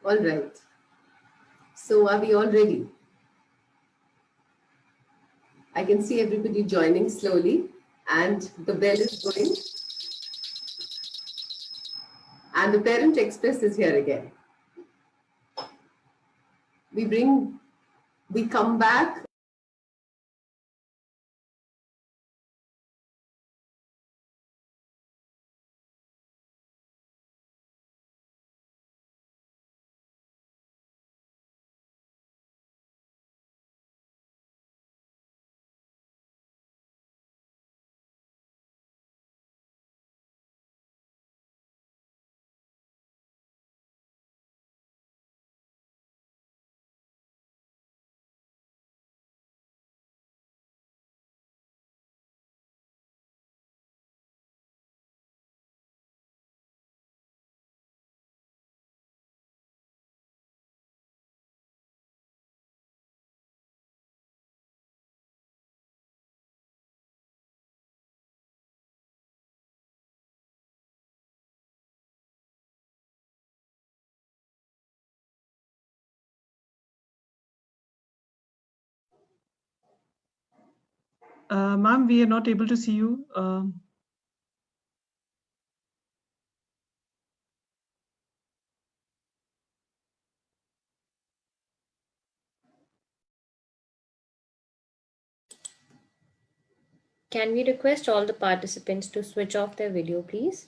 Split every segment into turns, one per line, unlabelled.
All right. So are we all ready? I can see everybody joining slowly and the bell is going. And the Parent Express is here again. We come back.
Ma'am, we are not able to see you.
Can we request all the participants to switch off their video, please?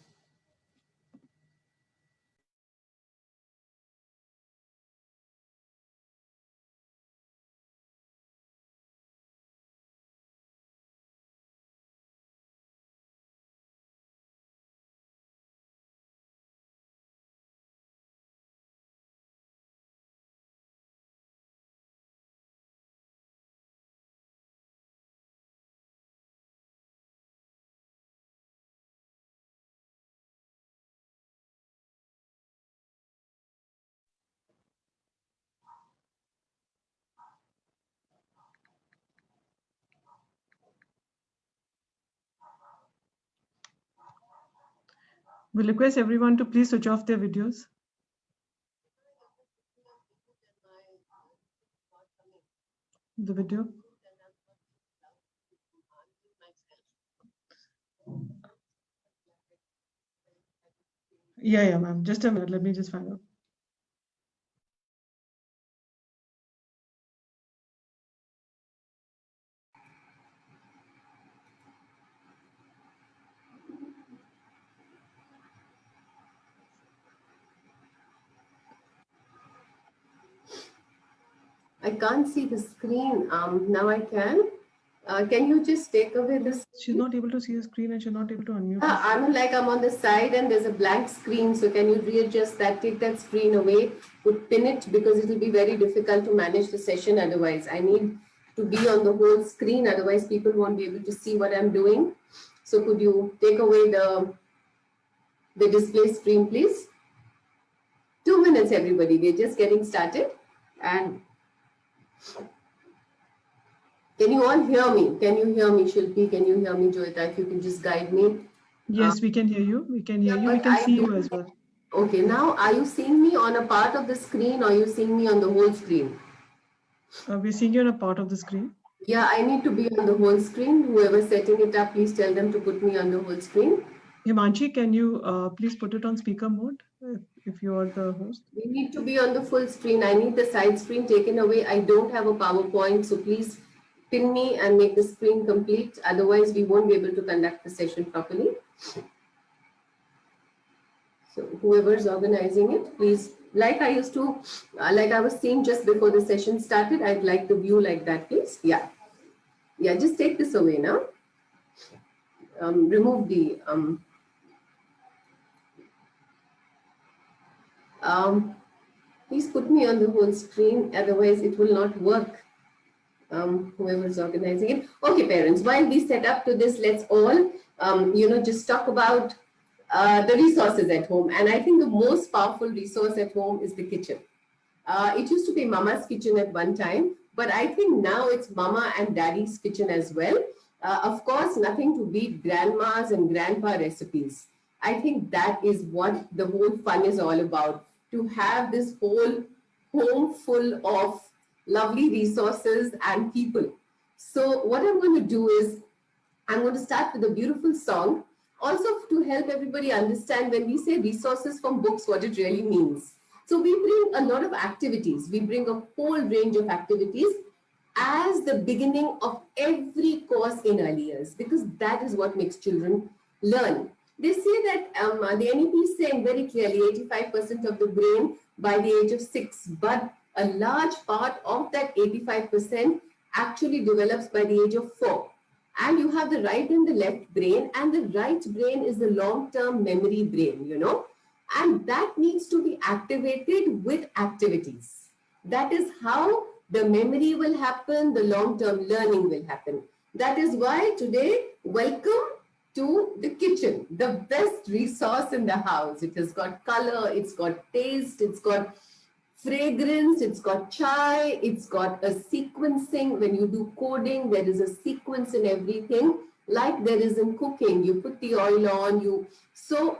We'll request everyone to please switch off their videos. The video. Yeah, ma'am. Just a minute. Let me just find out.
I can't see the screen. Now I can. Can you just take away this?
She's not able to see the screen and she's not able to unmute.
I'm on the side and there's a blank screen. So can you readjust that? Take that screen away. Put pin it because it will be very difficult to manage the session otherwise. I need to be on the whole screen. Otherwise, people won't be able to see what I'm doing. So could you take away the display screen, please? 2 minutes, everybody. We're just getting started. And can you all hear me? Can you hear me, Shilpi? Can you hear me, Joita? If you can just guide me.
Yes, we can hear you. We can hear you. We can see you as well.
Okay, now are you seeing me on a part of the screen or are you seeing me on the whole screen?
We're seeing you on a part of the screen.
Yeah, I need to be on the whole screen. Whoever's setting it up, please tell them to put me on the whole screen.
Himanshi, can you please put it on speaker mode if you are the host?
We need to be on the full screen. I need the side screen taken away. I don't have a PowerPoint, so please pin me and make the screen complete. Otherwise, we won't be able to conduct the session properly. So whoever's organizing it, please, like I used to, like I was saying just before the session started, I'd like the view like that, please. Yeah, just take this away now. Remove the, please put me on the whole screen, otherwise it will not work. Whoever's organizing it. Okay, parents, while we set up to this, let's all, just talk about the resources at home. And I think the most powerful resource at home is the kitchen. It used to be Mama's kitchen at one time, but I think now it's Mama and Daddy's kitchen as well. Of course, nothing to beat grandma's and grandpa recipes. I think that is what the whole fun is all about. to have this whole home full of lovely resources and people. So what I'm going to do is I'm going to start with a beautiful song, also to help everybody understand when we say resources from books, what it really means. So we bring a lot of activities. We bring a whole range of activities as the beginning of every course in early years, because that is what makes children learn. They say that the NEP is saying very clearly 85% of the brain by the age of 6, but a large part of that 85% actually develops by the age of 4. And you have the right and the left brain, and the right brain is the long-term memory brain, and that needs to be activated with activities. That is how the memory will happen, the long-term learning will happen. That is why today, welcome to the kitchen, the best resource in the house. It has got color, it's got taste, it's got fragrance, it's got chai, it's got a sequencing. When you do coding, there is a sequence in everything, like there is in cooking. You put the oil on, so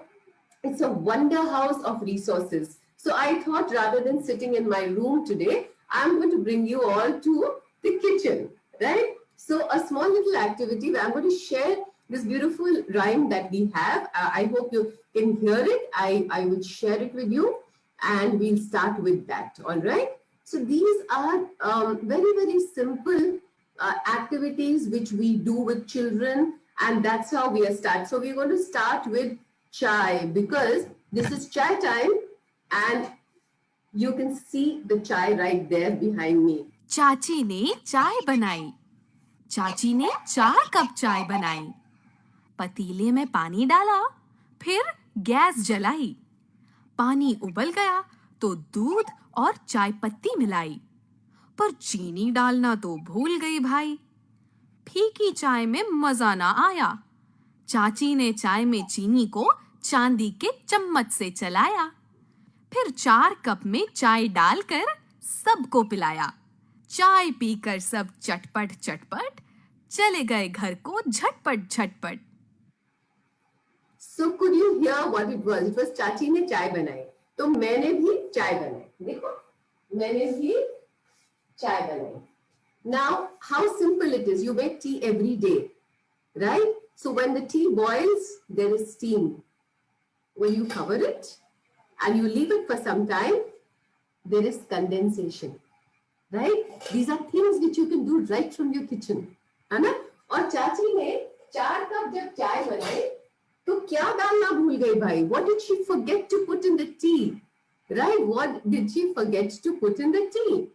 it's a wonder house of resources. So I thought rather than sitting in my room today, I'm going to bring you all to the kitchen, right? So a small little activity where I'm going to share this beautiful rhyme that we have. I hope you can hear it. I will share it with you, and we'll start with that, all right? So these are very, very simple activities which we do with children, and that's how we are start. So we're going to start with chai, because this is chai time, and you can see the chai right there behind me.
चाची ने चाय बनाई। चाची ने 4 cup चाय बनाई। पतीले में पानी डाला, फिर गैस जलाई। पानी उबल गया तो दूध और चाय पत्ती मिलाई, पर चीनी डालना तो भूल गई भाई। फीकी चाय में मजा ना आया। चाची ने चाय में चीनी को चांदी के चम्मच से चलाया, फिर 4 कप में चाय डालकर सबको पिलाया। चाय पीकर सब चटपट चटपट चले गए घर को झटपट झटपट।
So could you hear what it was? It was चाची ने चाय बनाई, तो मैंने भी चाय बनाई। देखो, मैंने भी चाय बनाई. Now, how simple it is. You make tea every day, right? So when the tea boils, there is steam. When you cover it and you leave it for some time, there is condensation, right? These are things which you can do right from your kitchen, है ना? और चाची ने 4 cup जब चाय बनाई, तो क्या डालना भूल गई भाई? What did she forget to put in the tea? Right? What did she forget to put in the tea?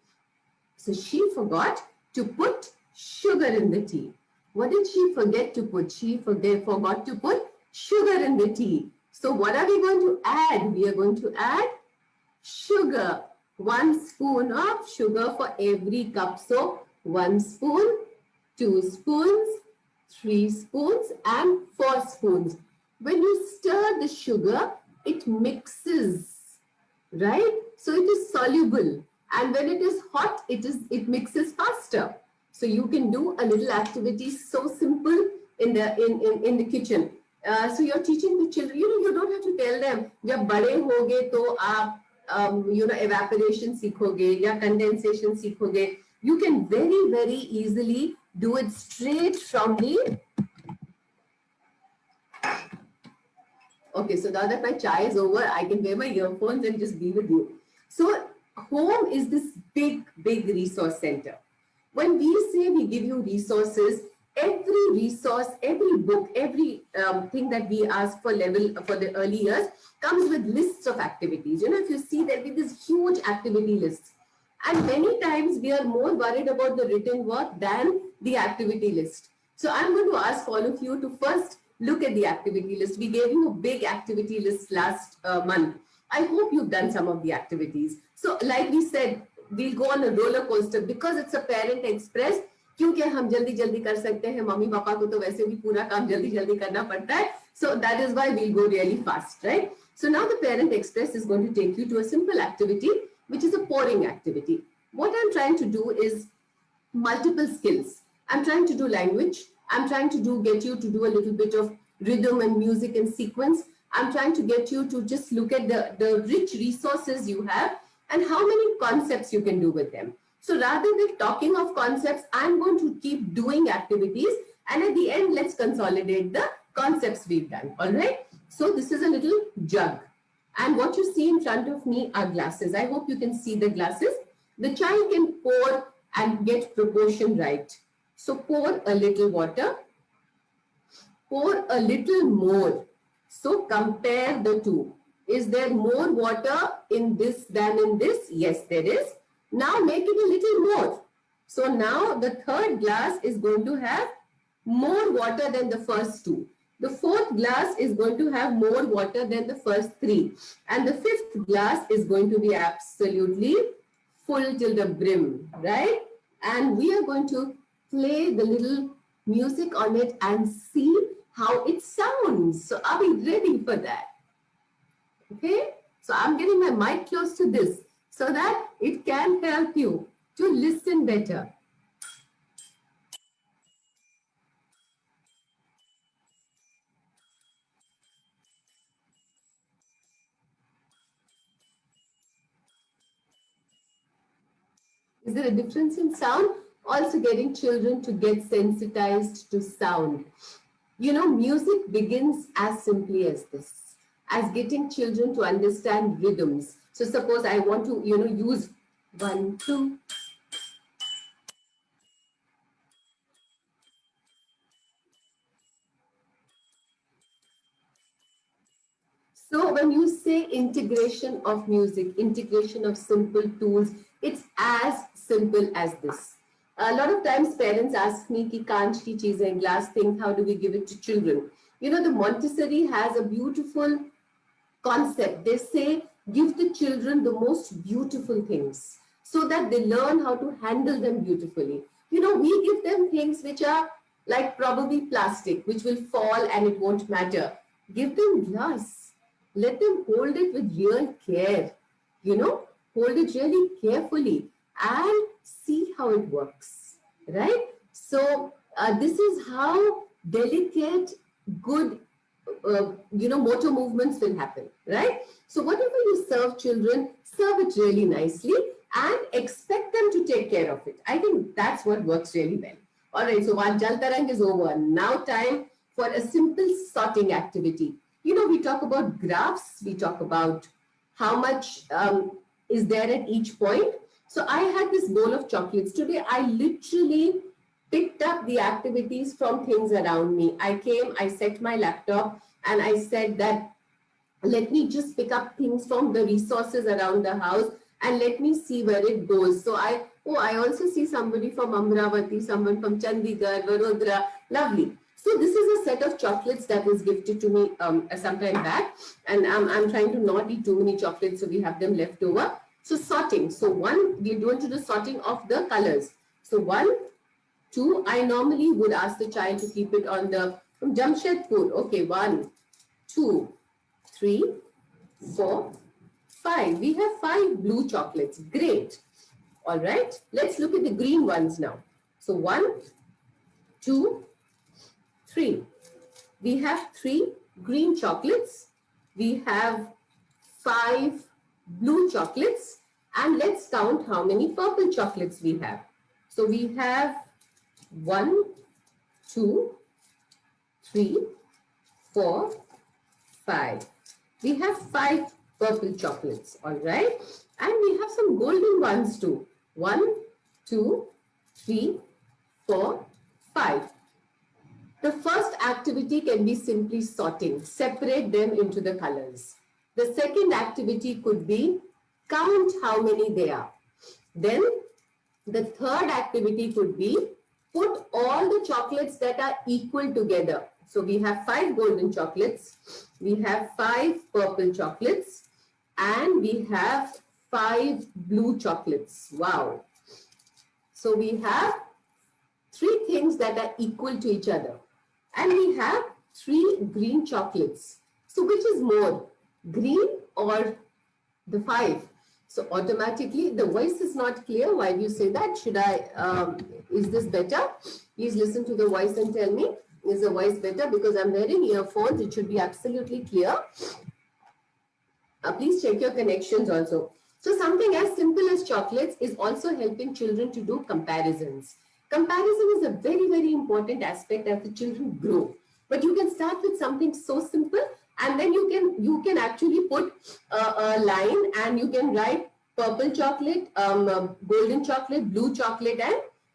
So she forgot to put sugar in the tea. What did she forget to put? She forgot to put sugar in the tea. So what are we going to add? We are going to add sugar. 1 spoon of sugar for every cup. So 1 spoon, 2 spoons, 3 spoons and 4 spoons. When you stir the sugar, it mixes, right? So it is soluble. And when it is hot, it mixes faster. So you can do a little activity so simple in the kitchen. So you're teaching the children, you don't have to tell them, जब बड़े होगे तो आप evaporation सीखोगे या condensation सीखोगे. You can very, very easily do it straight from the... Okay, so now that my chai is over, I can wear my earphones and just be with you. So home is this big, big resource center. When we say we give you resources, every resource, every book, every thing that we ask for the early years comes with lists of activities. If you see, there'll be this huge activity list. And many times we are more worried about the written work than the activity list. So I'm going to ask all of you to first look at the activity list. We gave you a big activity list last month. I hope you've done some of the activities. So like we said, we'll go on a roller coaster because it's a parent express. क्योंकि हम जल्दी जल्दी कर सकते हैं, mummy papa को तो वैसे भी पूरा काम जल्दी जल्दी करना पड़ता है. So that is why we'll go really fast, right? So now the parent express is going to take you to a simple activity, which is a pouring activity. What I'm trying to do is multiple skills. I'm trying to do language. I'm trying to get you to do a little bit of rhythm and music and sequence. I'm trying to get you to just look at the rich resources you have and how many concepts you can do with them. So rather than talking of concepts, I'm going to keep doing activities, and at the end, let's consolidate the concepts we've done. All right. So this is a little jug. And what you see in front of me are glasses. I hope you can see the glasses. The child can pour and get proportion right. So pour a little water, pour a little more. So compare the two. Is there more water in this than in this? Yes, there is. Now make it a little more. So now the third glass is going to have more water than the first two. The fourth glass is going to have more water than the first three. And the fifth glass is going to be absolutely full till the brim, right? And we are going to play the little music on it and see how it sounds. So are we ready for that? Okay, so I'm getting my mic close to this so that it can help you to listen better. Is there a difference in sound? Also getting children to get sensitized to sound. You know, music begins as simply as this, as getting children to understand rhythms. So suppose I want to, use 1, 2. So when you say integration of music, integration of simple tools, it's as simple as this. A lot of times parents ask me, ki kaanch ki cheezein, glass things, how do we give it to children? You know, the Montessori has a beautiful concept. They say, give the children the most beautiful things so that they learn how to handle them beautifully. You know, we give them things which are like probably plastic, which will fall and it won't matter. Give them glass. Let them hold it with real care. You know, hold it really carefully and see how it works, right? So this is how delicate, good, motor movements will happen, right? So whatever you serve children, serve it really nicely and expect them to take care of it. I think that's what works really well. All right, so our Jal Tarang is over. Now time for a simple sorting activity. You know, we talk about graphs, we talk about how much is there at each point. So I had this bowl of chocolates. Today, I literally picked up the activities from things around me. I came, I set my laptop and I said that, let me just pick up things from the resources around the house and let me see where it goes. So I also see somebody from Amravati, someone from Chandigarh, Vadodara, lovely. So this is a set of chocolates that was gifted to me some time back, and I'm trying to not eat too many chocolates, so we have them left over. So sorting. So one, we're going to do sorting of the colors. So 1, 2. I normally would ask the child to keep it on the from Jamshedpur. Okay, 1, 2, 3, 4, 5. We have 5 blue chocolates. Great. All right. Let's look at the green ones now. So 1, 2, 3. We have 3 green chocolates. We have 5 blue chocolates. And let's count how many purple chocolates we have. So we have 1, 2, 3, 4, 5. We have 5 purple chocolates. All right. And we have some golden ones too. 1, 2, 3, 4, 5. The first activity can be simply sorting, separate them into the colors. The second activity could be count how many there are. Then the third activity could be put all the chocolates that are equal together. So we have 5 golden chocolates, we have 5 purple chocolates, and we have 5 blue chocolates. Wow. So we have 3 things that are equal to each other. And we have 3 green chocolates. So which is more, green or the 5? So automatically the voice is not clear. Why do you say that? Should I, is this better? Please listen to the voice and tell me. Is the voice better? Because I'm wearing earphones. It should be absolutely clear. Please check your connections also. So something as simple as chocolates is also helping children to do comparisons. Comparison is a very, very important aspect as the children grow. But you can start with something so simple, and then you can actually put a line, and you can write purple chocolate, golden chocolate, blue chocolate,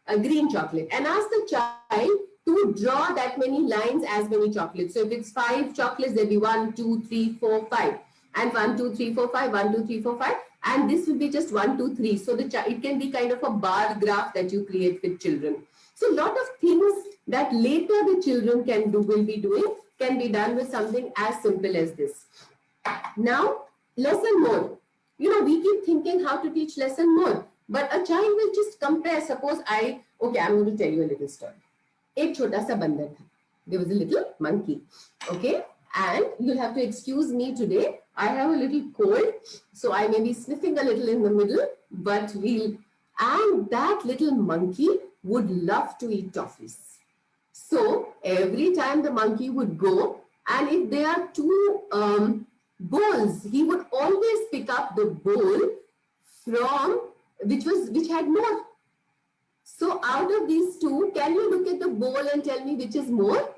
and green chocolate, and ask the child to draw that many lines as many chocolates. So if it's 5 chocolates, there'll be 1, 2, 3, 4, 5, and 1, 2, 3, 4, 5, 1, 2, 3, 4, 5, and this will be just 1, 2, 3. So it can be kind of a bar graph that you create with children. So a lot of things that later the children will be doing can be done with something as simple as this. Now, lesson mode. We keep thinking how to teach lesson mode, but a child will just compare. Suppose I'm going to tell you a little story. एक छोटा सा बंदर था. There was a little monkey. Okay, and you'll have to excuse me today. I have a little cold, so I may be sniffing a little in the middle, but and that little monkey would love to eat toffees. So every time the monkey would go, and if there are two bowls, he would always pick up the bowl from which had more. So out of these two, can you look at the bowl and tell me which is more?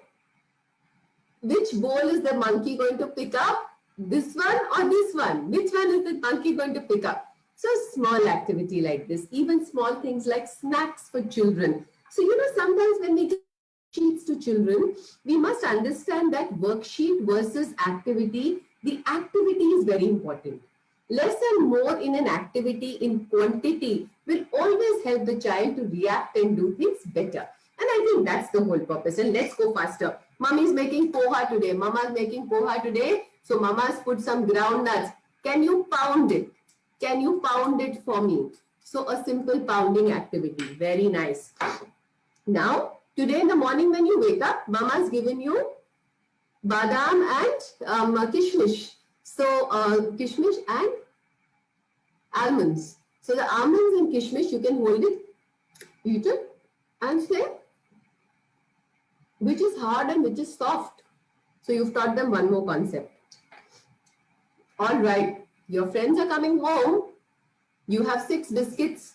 Which bowl is the monkey going to pick up? This one or this one? Which one is the monkey going to pick up? So small activity like this, even small things like snacks for children. So sometimes when we give sheets to children, we must understand that worksheet versus activity. The activity is very important. Less and more in an activity in quantity will always help the child to react and do things better. And I think that's the whole purpose. And let's go faster. Mommy is making poha today. Mama is making poha today. So Mama's put some ground nuts. Can you pound it? Can you pound it for me? So a simple pounding activity. Very nice. Now, today in the morning when you wake up, Mama's given you badam and kishmish. So kishmish and almonds. So the almonds and kishmish, you can hold it, eat it, and say which is hard and which is soft. So you've taught them one more concept. All right, your friends are coming home. You have 6 biscuits.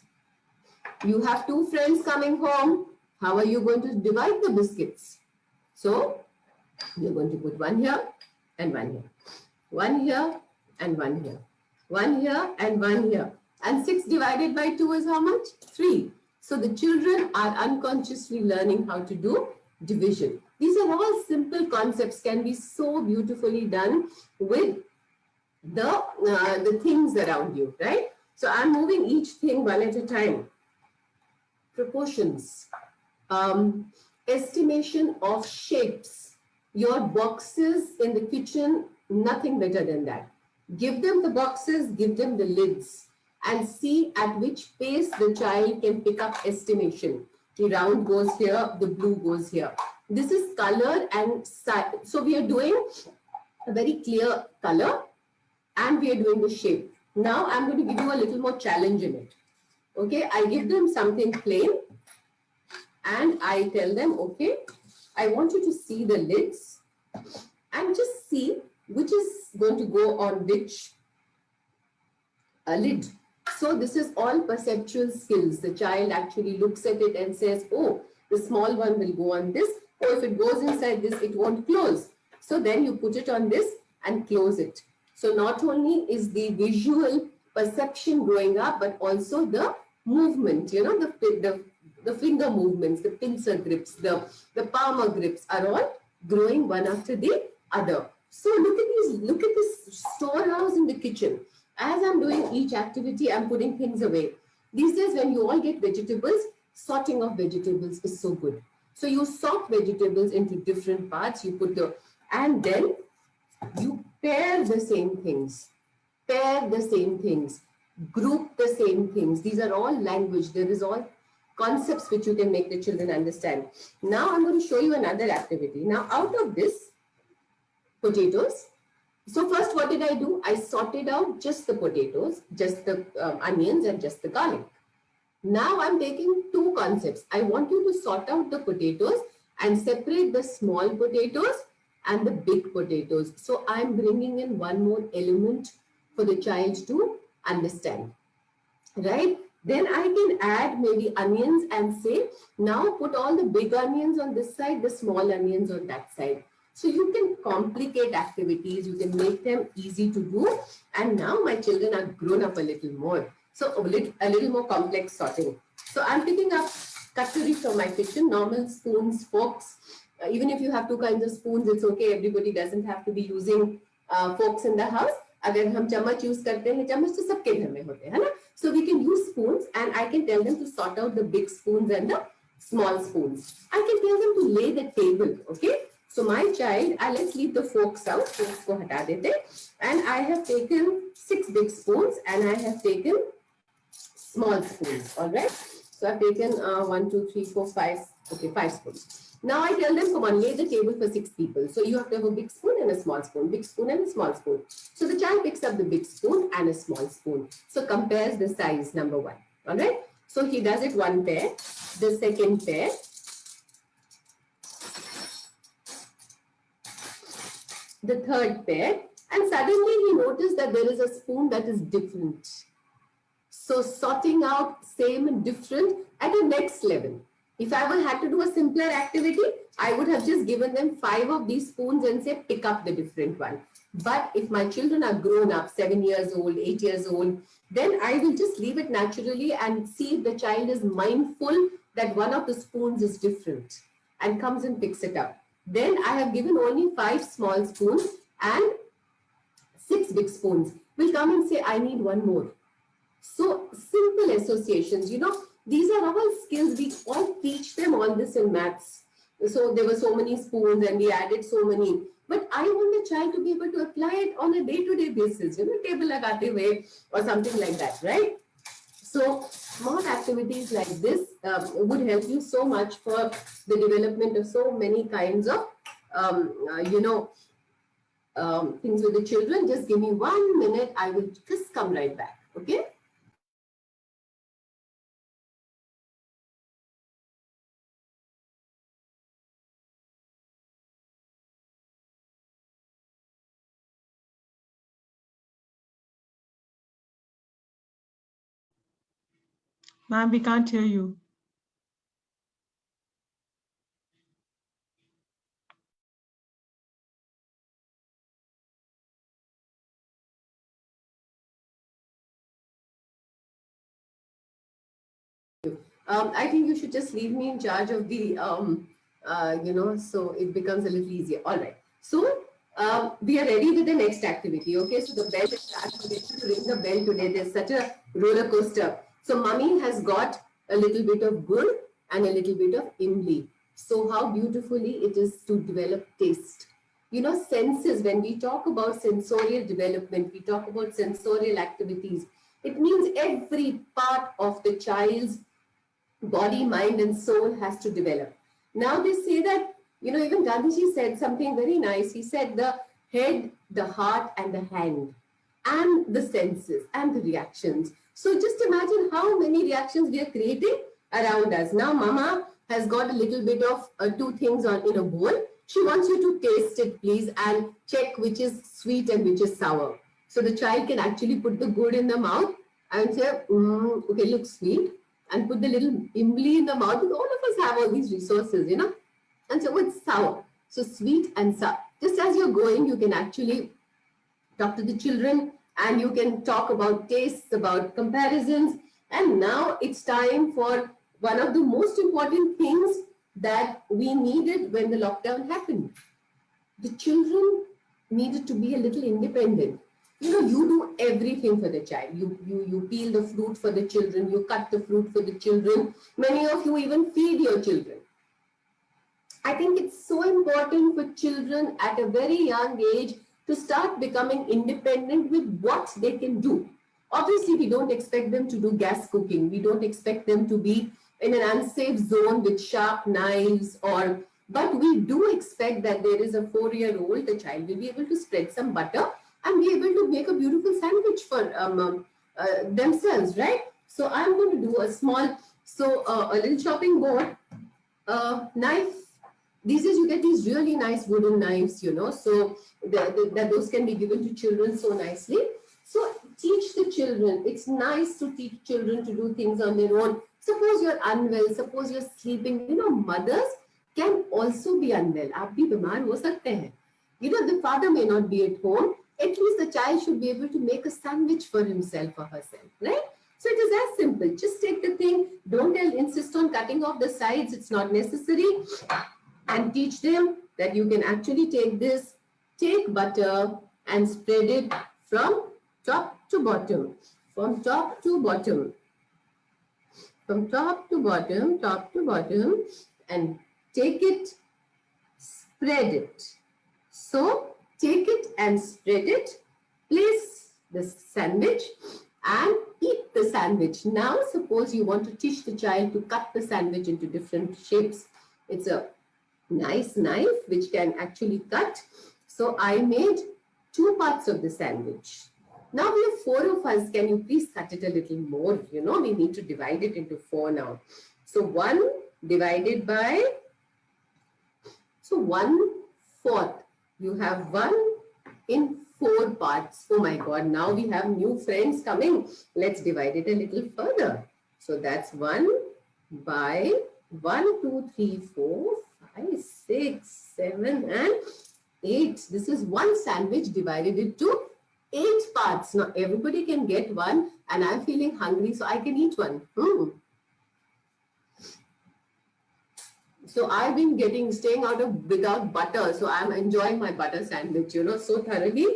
You have 2 friends coming home. How are you going to divide the biscuits? So you're going to put one here and one here. One here and one here. One here and one here. And 6 divided by 2 is how much? 3. So the children are unconsciously learning how to do division. These are all simple concepts, can be so beautifully done with the things around you, right? So I'm moving each thing one at a time. Proportions, estimation of shapes. Your boxes in the kitchen, nothing better than that. Give them the boxes, give them the lids, and see at which pace the child can pick up estimation. The round goes here, the blue goes here. This is color and size. So we are doing a very clear color and we are doing the shape. Now I'm going to give you a little more challenge in it. Okay, I give them something plain and I tell them, okay, I want you to see the lids and just see which is going to go on which lid. So this is all perceptual skills. The child actually looks at it and says, oh, the small one will go on this. Or if it goes inside this, it won't close. So then you put it on this and close it. So not only is the visual perception growing up, but also the movement, the finger movements, the pincer grips, the palmer grips are all growing one after the other. So look at this storehouse in the kitchen. As I'm doing each activity, I'm putting things away. These days, when you all get vegetables, sorting of vegetables is so good. So you sort vegetables into different parts, and then you pair the same things, group the same things. These are all language. There is all concepts which you can make the children understand. Now I'm going to show you another activity. Now out of this, potatoes. So first, what did I do? I sorted out just the potatoes, just the onions and just the garlic. Now I'm taking 2 concepts. I want you to sort out the potatoes and separate the small potatoes and the big potatoes. So I'm bringing in one more element for the child to understand, right? Then I can add maybe onions and say, now put all the big onions on this side, the small onions on that side. So you can complicate activities, you can make them easy to do. And now my children are grown up a little more. So a little more complex sorting. So I'm picking up cutlery from my kitchen, normal spoons, forks. Even if you have two kinds of spoons, it's okay. Everybody doesn't have to be using forks in the house. अगर हम चम्मच use करते हैं, चम्मच तो सबके घर में होते हैं ना. So we can use spoons, and I can tell them to sort out the big spoons and the small spoons. I can tell them to lay the table, okay? So my child, let's leave the forks out. Forks को हटा देते. And I have taken 6 big spoons and I have taken small spoons, all right? So I've taken 1, 2, 3, 4, 5, okay, 5 spoons. Now I tell them, come on, lay the table for 6 people. So you have to have a big spoon and a small spoon, big spoon and a small spoon. So the child picks up the big spoon and a small spoon. So compares the size, number 1, all right? So he does it one pair, the second pair, the third pair, and suddenly he noticed that there is a spoon that is different. So sorting out same and different at a next level. If I would had to do a simpler activity, I would have just given them 5 of these spoons and say, pick up the different one. But if my children are grown up, 7 years old, 8 years old, then I will just leave it naturally and see if the child is mindful that one of the spoons is different and comes and picks it up. Then I have given only 5 small spoons and 6 big spoons. Will come and say, I need one more. So simple associations, you know, these are all skills. We all teach them all this in maths. So there were so many spoons and we added so many. But I want the child to be able to apply it on a day-to-day basis, you know, table lagate hue or something like that, right? So small activities like this would help you so much for the development of so many kinds of, things with the children. Just give me 1 minute. I will just come right back, okay?
Ma'am, we can't hear you.
I think you should just leave me in charge of the, so it becomes a little easier. All right. So we are ready with the next activity. Okay. So the bell is I'm going to ring the bell today. There's such a roller coaster. So mummy has got a little bit of gur and a little bit of imli. So how beautifully it is to develop taste. You know, senses, when we talk about sensorial development, we talk about sensorial activities. It means every part of the child's body, mind, and soul has to develop. Now they say that, you know, even Gandhiji said something very nice. He said the head, the heart, and the hand, and the senses and the reactions. So just imagine how many reactions we are creating around us. Now mama has got a little bit of 2 things in a bowl. She wants you to taste it, please, and check which is sweet and which is sour. So the child can actually put the good in the mouth and say, okay, looks sweet, and put the little imli in the mouth. All of us have all these resources, you know. And so it's sour. So sweet and sour. Just as you're going, you can actually talk to the children and you can talk about tastes, about comparisons. And now it's time for one of the most important things that we needed when the lockdown happened. The children needed to be a little independent. You know, you do everything for the child. You peel the fruit for the children. You cut the fruit for the children. Many of you even feed your children. I think it's so important for children at a very young age to start becoming independent with what they can do. Obviously, we don't expect them to do gas cooking. We don't expect them to be in an unsafe zone with sharp knives but we do expect that there is a 4-year-old, the child will be able to spread some butter and be able to make a beautiful sandwich for themselves, right? So I'm going to do a little chopping board, knife, These days you get these really nice wooden knives, you know, so those can be given to children so nicely. So teach the children. It's nice to teach children to do things on their own. Suppose you're unwell, suppose you're sleeping, you know, mothers can also be unwell. आप भी बीमार हो सकते हैं. You know, the father may not be at home. At least the child should be able to make a sandwich for himself or herself, right? So it is as simple. Just take the thing. Don't insist on cutting off the sides. It's not necessary. And teach them that you can actually take this, take butter and spread it from top to bottom. From top to bottom. From top to bottom, and take it, spread it. So take it and spread it, place the sandwich and eat the sandwich. Now suppose you want to teach the child to cut the sandwich into different shapes. It's a nice knife which can actually cut. So I made 2 parts of the sandwich. Now we have 4 of us. Can you please cut it a little more? You know, we need to divide it into 4 now. So 1 divided by, so 1/4. You have 1 in 4 parts. Oh my God, now we have new friends coming. Let's divide it a little further. So that's 1 by 1, 2, 3, 4, 5, 6, 7, and 8. This is 1 sandwich divided into 8 parts. Now everybody can get 1, and I'm feeling hungry, so I can eat 1. So I've been staying out of without butter, so I'm enjoying my butter sandwich, you know, so thoroughly.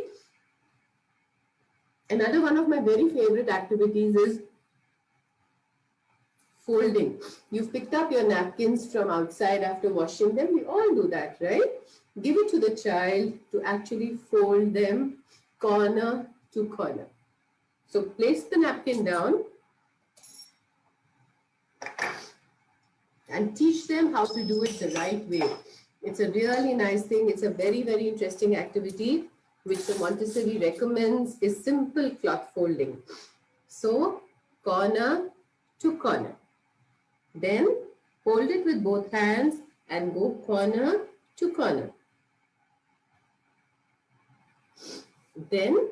Another one of my very favorite activities is folding. You've picked up your napkins from outside after washing them. We all do that, right? Give it to the child to actually fold them corner to corner. So place the napkin down and teach them how to do it the right way. It's a really nice thing. It's a very, very interesting activity which the Montessori recommends is simple cloth folding. So corner to corner. Then hold it with both hands and go corner to corner. Then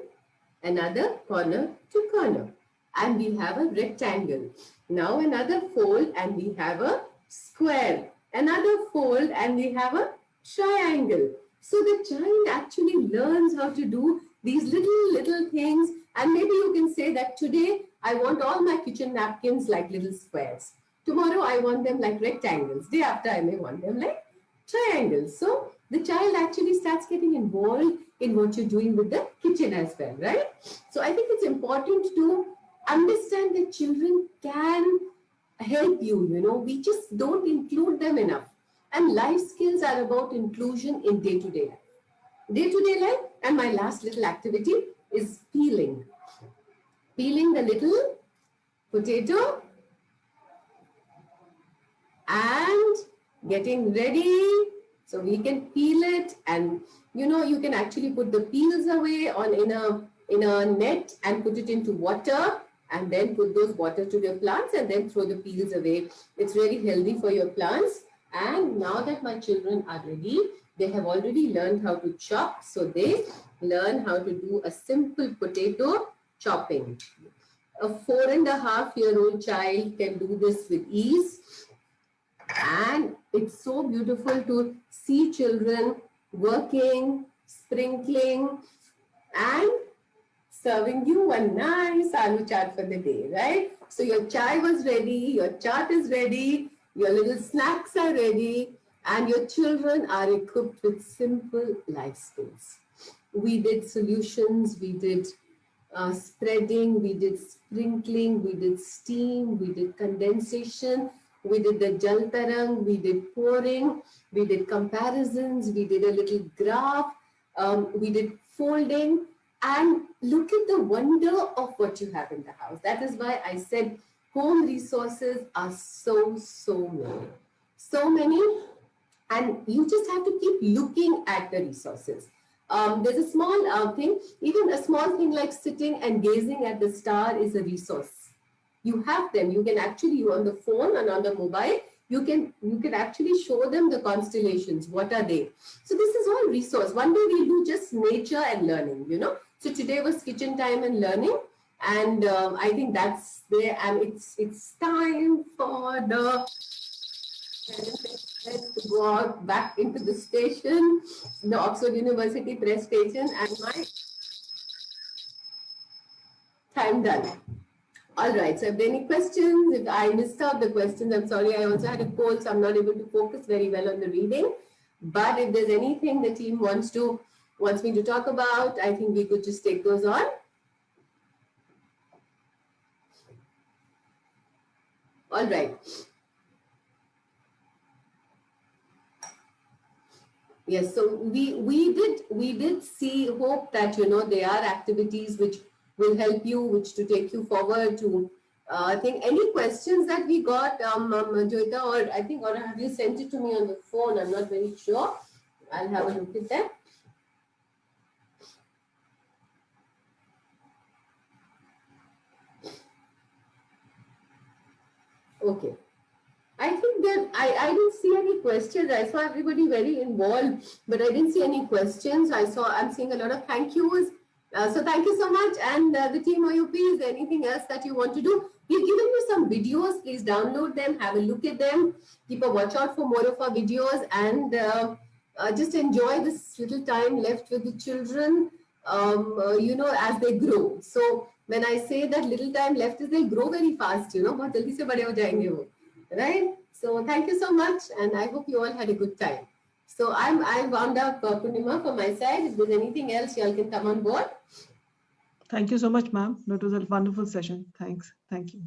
another corner to corner. And we have a rectangle. Now another fold and we have a square. Another fold and we have a triangle. So the child actually learns how to do these little things. And maybe you can say that today I want all my kitchen napkins like little squares. Tomorrow I want them like rectangles. Day after I may want them like triangles. So the child actually starts getting involved in what you're doing with the kitchen as well, right? So I think it's important to understand that children can help you, you know, we just don't include them enough. And life skills are about inclusion in day-to-day life. Day-to-day life, and my last little activity is peeling. Peeling the little potato and getting ready so we can peel it, and you know, you can actually put the peels away in a net and put it into water, and then put those water to your plants and then throw the peels away. It's very healthy for your plants. And now that my children are ready, they have already learned how to chop. So they learn how to do a simple potato chopping. A 4.5-year-old child can do this with ease. And it's so beautiful to see children working, sprinkling, and serving you a nice aloo chaat for the day, right? So your chai was ready, your chaat is ready, your little snacks are ready, and your children are equipped with simple life skills. We did solutions, we did spreading, we did sprinkling, we did steam, we did condensation, we did the jal tarang, we did pouring, we did comparisons, we did a little graph, we did folding, and look at the wonder of what you have in the house. That is why I said home resources are so many. So many, and you just have to keep looking at the resources. There's a small thing, even a small thing like sitting and gazing at the star is a resource. You have them. You can actually, on the phone and on the mobile, you can actually show them the constellations. What are they? So this is all resource. One day we'll do just nature and learning, you know. So today was kitchen time and learning, and I think that's there. And it's time for the to go out back into the station, the Oxford University Press station, and my time done. All right, so if there are any questions, if I missed out the questions, I'm sorry. I also had a cold, so I'm not able to focus very well on the reading. But if there's anything the team wants me to talk about, I think we could just take those on. All right. Yes, so we did see, hope that, you know, there are activities which will help you, which to take you forward to. I think any questions that we got, Joita, or I think, or have you sent it to me on the phone? I'm not very sure. I'll have a look at that. Okay. I think that I didn't see any questions. I saw everybody very involved, but I didn't see any questions. I'm seeing a lot of thank yous. So thank you so much. And the team OUP, is there anything else that you want to do? We've given you some videos. Please download them, have a look at them. Keep a watch out for more of our videos, and just enjoy this little time left with the children, you know, as they grow. So when I say that little time left is, they grow very fast, you know, बहुत जल्दी से बड़े हो जाएंगे वो. Right? So thank you so much, and I hope you all had a good time. So I wound up Purnima from my side. If there's anything else, you all can come on board.
Thank you so much, ma'am. That was a wonderful session. Thanks. Thank you.